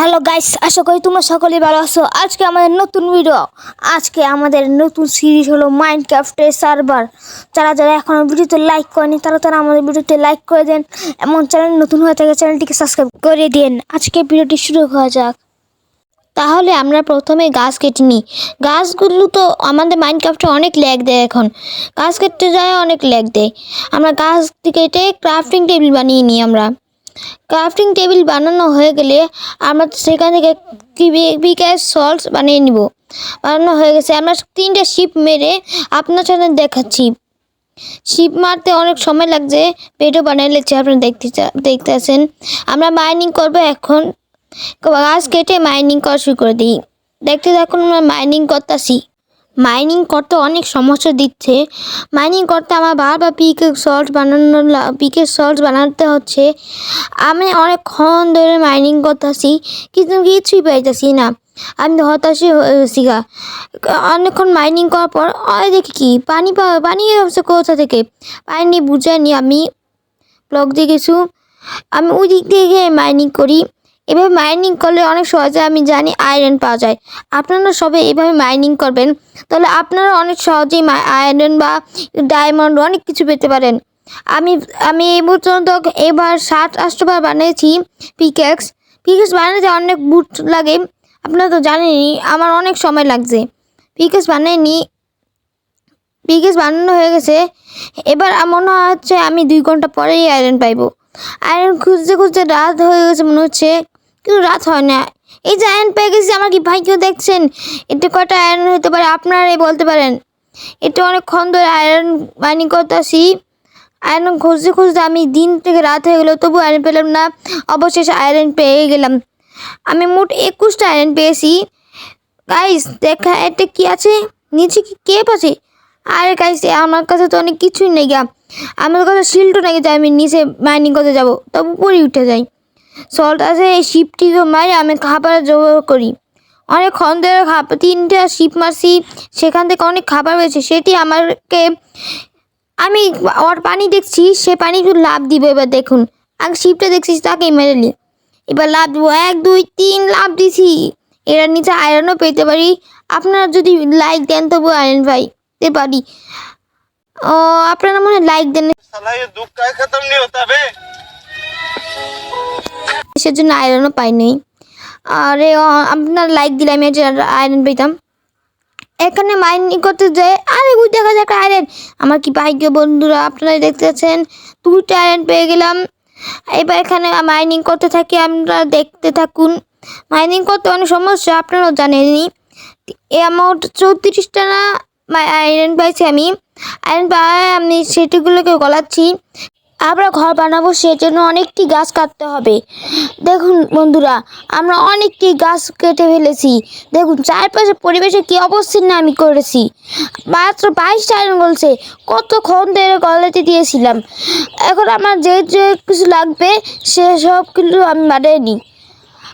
Hello guys, আশা করি তোমরা সকলেই ভালো আছো। আজকে আমাদের নতুন ভিডিও, আজকে আমাদের নতুন সিরিজ হলো মাইনক্রাফটের সার্ভার। যারা যারা এখনো ভিডিওতে লাইক করেনি তারা তারা আমাদের ভিডিওতে লাইক করে দেন, এমন চ্যানেল নতুন হয়ে থাকে চ্যানেলটিকে সাবস্ক্রাইব করে দিন। আজকে ভিডিওটি শুরু করা যাক। তাহলে আমরা প্রথমে গাছ কেটে নিই। গাছগুলো তো আমাদের মাইনক্রাফটে অনেক ল্যাগ দেয়, এখন গাছ কেটে যায় অনেক ল্যাগ দেয়। আমরা গাছ কেটে ক্রাফটিং টেবিল বানিয়ে নিই। আমরা ক্রাফটিং টেবিল বানানো হয়ে গেলে আমরা সেখান থেকে পিকের সল্টস বানিয়ে নিব। বানানো হয়ে গেছে। আমরা 3টে শিপ মেরে আপনার সাথে দেখাচ্ছি। শিপ মারতে অনেক সময় লাগছে, পেটও বানিয়ে লেছে, আপনারা দেখতে আছেন। আমরা মাইনিং করবো এখন। গাছ কেটে মাইনিং করা শুরু করে দিই। দেখতে থাকুন, আমরা মাইনিং করতেছি। মাইনিং করতে অনেক সমস্যা দিচ্ছে। মাইনিং করতে আমার বারবার পিকের সল্ট বানাতে হচ্ছে। আমি অনেকক্ষণ ধরে মাইনিং করতেছি কিন্তু কিছুই পাইতেছি না। আমি হতাশই হয়ে গেছি গা। অনেকক্ষণ মাইনিং করার পর দেখি কি পানি আসছে কোথা থেকে, পানি বুঝাইনি। আমি ব্লক দিয়ে কিছু আমি ওই দিক থেকে মাইনিং করি। এভাবে মাইনিং করলে অনেক সহজে আমি জানি আয়রন পাওয়া যায়। আপনারা সবাই এভাবে মাইনিং করবেন, তাহলে আপনারা অনেক সহজেই আয়রন বা ডায়মন্ড অনেক কিছু পেতে পারেন। আমি এই পর্যন্ত এবার 7-8বার বানিয়েছি পিকেক্স বানাতে অনেক বুট লাগে, আপনারা তো জানেনই। আমার অনেক সময় লাগছে পিকেক্স বানানো হয়ে গেছে। এবার মনে হচ্ছে আমি 2 ঘন্টা পরেই আয়রন পাইবো। আয়রন খুঁজতে খুঁজতে রাত হয়ে গেছে মনে হচ্ছে, কিন্তু রাত হয় না। এই যে আয়রন পেয়ে গেছি, আমার কি ভাই কেউ দেখছেন? এতে কটা আয়রন হতে পারে আপনারাই বলতে পারেন। এটা অনেকক্ষণ ধরে আয়রন মাইনিং করতেছি। আয়রন খুঁজতে খুঁজতে আমি দিন থেকে রাত হয়ে গেলো, তবু আয়রন পেলাম না। অবশেষে আয়রন পেয়ে গেলাম। আমি মোট 21টা আয়রন পেয়েছি। গাইস দেখা এটা কি আছে নিচে, কি কেপ আছে? আরে গাইস আমার কাছে তো অনেক কিছুই নেই গা। আমার কাছে শিল্ডও নাকি যে আমি নিচে মাইনিং করতে যাবো, তবু পরে উঠে যাই। সল্ট আছে, এই শিপটিকে মারি আমি খাবার জোগাড় করি। অনেক ক্ষণ ধরে 3টা শিপ মারছি, সেখান থেকে অনেক খাবার হয়েছে। সেটি আমাকে আমি ওর পানি দেখছি, সে পানি একটু লাভ দিব। এবার দেখুন, আগে শিপটা দেখছিস তাকেই মেরে নি। এবার লাভ দিব, 1 2 3 লাভ দিছি। এর নিচে আয়রনও পেতে পারি। আপনারা যদি লাইক দেন তবু আয়রন পাইতে পারি। আপনারা মনে হয় লাইক দেন, সেজন্য আয়রনও পাইনি। আরে আপনার লাইক দিলে আমি আয়রন পেতাম। এখানে মাইনিং করতে যাই, আরে ওই দেখা যাক আয়রন। আমার কি ভাগ্য বন্ধুরা, আপনারা দেখতে পাচ্ছেন 2টা আয়রন পেয়ে গেলাম। এবার এখানে মাইনিং করতে থাকি, আমরা দেখতে থাকুন। মাইনিং করতে অনেক সমস্যা, আপনারাও জানেনই। অ্যামাউন্ট 34টা না আয়রন পাইছি আমি। আয়রন পাই আমি সেটিগুলোকে গলাচ্ছি। আমরা ঘর বানাবো, সেজন্য অনেকটি গাছ কাটতে হবে। দেখুন বন্ধুরা, আমরা অনেকটি গাছ কেটে ফেলেছি। দেখুন চারপাশে পরিবেশে কী অবস্থিতি না আমি করেছি। মাত্র 22টা আয়রন গলছে, কতক্ষণ ধরে গলাতে দিয়েছিলাম। এখন আমার যে কিছু লাগবে সেসব কিন্তু আমি বানিয়ে নিই।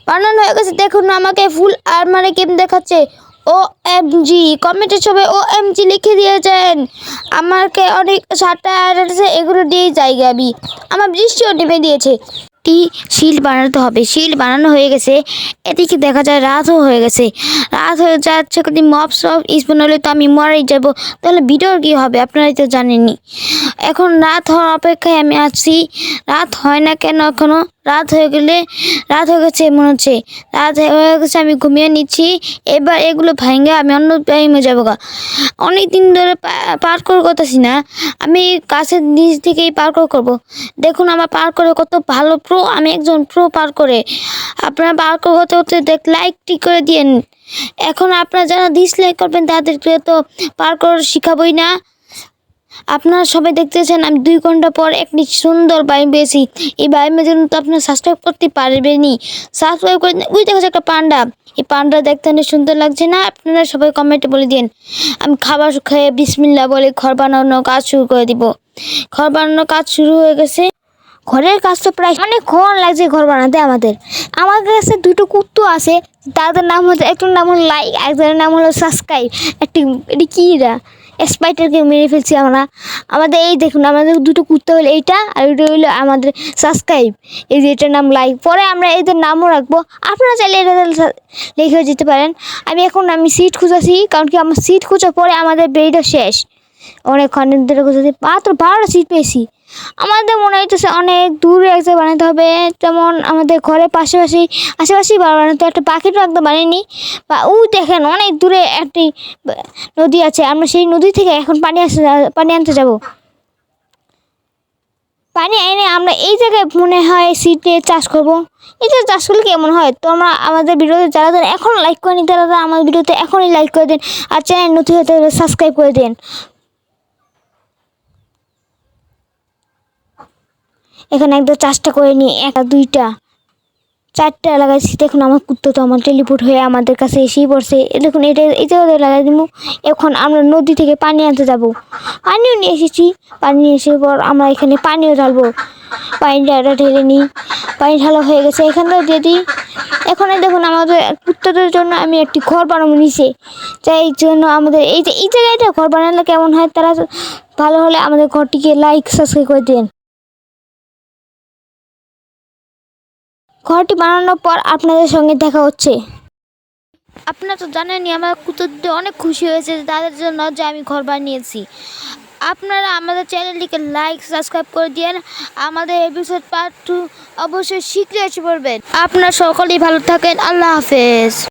বানানো হয়ে গেছে। দেখুন আমাকে ফুল আর্মারে গেম দেখাচ্ছে। OMG কমেন্টের সবাই OMG লিখে দিয়েছেন। আমাকে অনেক 7টা আয়রন আছে, এগুলো দিয়ে জায়গা আমি আমার বৃষ্টিও নেমে দিয়েছে। শিল্ড বানাতে হবে। শিল্ড বানানো হয়ে গেছে। এদিকে দেখা যায় রাতও হয়ে গেছে। রাত হয়ে যাচ্ছে, যদি মব সব স্পন হলে তো আমি মরেই যাব, তাহলে ভিডিওর কী হবে আপনারাই তো জানেননি। এখন রাত হওয়ার অপেক্ষায় আমি আছি। রাত হয় না কেন এখনও? রাত হয়ে গেছে মনে হচ্ছে। রাত হয়ে গেছে, আমি ঘুমিয়ে নিচ্ছি। এবার এগুলো ভেঙে আমি অন্য টাইমে যাবো গা। অনেক দিন ধরে পার্কোর করতেছি না, আমি গাছের নিচ থেকেই পার্কোর করব। দেখুন আমার পার্কোরে কত ভালো প্রো, আমি একজন প্রো পার্কোরে। আপনারা পার্কোর হতে হতে লাইকটি করে দিন। এখন আপনারা যারা ডিসলাইক করবেন তাদেরকে তো পার্কোর শিখাবই না। আপনারা সবাই দেখতেছেন আমি 2 ঘন্টা পর একটি সুন্দর বাইম পেয়েছি। এই বাইমের জন্য তো আপনারা সাবস্ক্রাইব করতে পারবেনই। সাবস্ক্রাইব করে ওই দেখা যাচ্ছে একটা পান্ডা। এই পান্ডা দেখতে অনেক সুন্দর লাগছে না? আপনারা সবাই কমেন্টে বলে দিন। আমি খাবার খেয়ে বিসমিল্লাহ বলে ঘর বানানোর কাজ শুরু করে দিব। ঘর বানানোর কাজ শুরু হয়ে গেছে। ঘরের কাজ তো প্রায় অনেকক্ষণ লাগছে ঘর বানাতে আমাদের কাছে 2টো কুত্তো আছে, তাদের নাম হচ্ছে, একটার নাম হলো লাইক, একজনের নাম হলো সাবস্ক্রাইব। এটি কী স্পাইডারকে মেরে ফেলছি আমরা। আমাদের এই দেখুন, আমাদের দুটো কুত্তা হলো এইটা, আর ওইটা হলো আমাদের সাবস্ক্রাইব। এই যে এটার নাম লাইক। পরে আমরা এদের নামও রাখবো, আপনারা চাইলে এটা লিখে যেতে পারেন। আমি সিট খুঁজেছি, কারণ কি আমার সিট খোঁজার পরে আমাদের বেড়িটা শেষ। অনেকক্ষণ ধরে খুঁজেছি, মাত্র 12টা সিট পেয়েছি। আমাদের মনে হইতেছে অনেক দূরে এক জায়গায় বানাতে হবে, যেমন আমাদের ঘরের আশেপাশেই বানাতে। একটা পাখিটাও একদম বানিয়ে, বা দেখেন অনেক দূরে একটি নদী আছে, আমরা সেই নদী থেকে এখন পানি আনতে যাব। পানি এনে আমরা এই জায়গায় মনে হয় সিটে চাষ করব। এই যে চাষ করলে কেমন হয়, তোমরা আমাদের ভিডিওতে যারা যারা এখনও লাইক করেনি তারা আমার ভিডিওতে এখনই লাইক করে দিন, আর চ্যানেল নতুন হতে হলে সাবস্ক্রাইব করে দিন। এখানে একদম চাষটা করে নিই, 1 2টা 4টা লাগাইছি। দেখুন আমার কুত্তা তো আমার টেলিপোর্ট হয়ে আমাদের কাছে এসেই পড়ছে। দেখুন এটা লাগাই দিব। এখন আমরা নদী থেকে পানি আনতে যাব। পানিও নিয়ে এসেছি। পানি নিয়ে এসে পর আমরা এখানে পানিও ঢালবো। পানিটা ঢেলে নিই। পানি ঢালা হয়ে গেছে, এখানটাও দিয়ে দিই। এখন দেখুন আমাদের কুত্তাদের জন্য আমি একটি ঘর বানাবো নিচে। তাই এই জন্য আমাদের এই জায়গাটা ঘর বানালে কেমন হয়, তারা ভালো হলে আমাদের ঘরটিকে লাইক সাবস্ক্রাইব করে দিন। ঘরটি বানানোর পর আপনাদের সঙ্গে দেখা হচ্ছে। আপনারা তো জানেনই আমার কুকুরদের অনেক খুশি হয়েছে তাদের জন্য যে আমি ঘর বানিয়েছি। আপনারা আমাদের চ্যানেলটিকে লাইক সাবস্ক্রাইব করে দিন। আমাদের এপিসোড পার্ট 2 অবশ্যই শীঘ্রই এসে পড়বেন। আপনারা সকলেই ভালো থাকেন। আল্লাহ হাফেজ।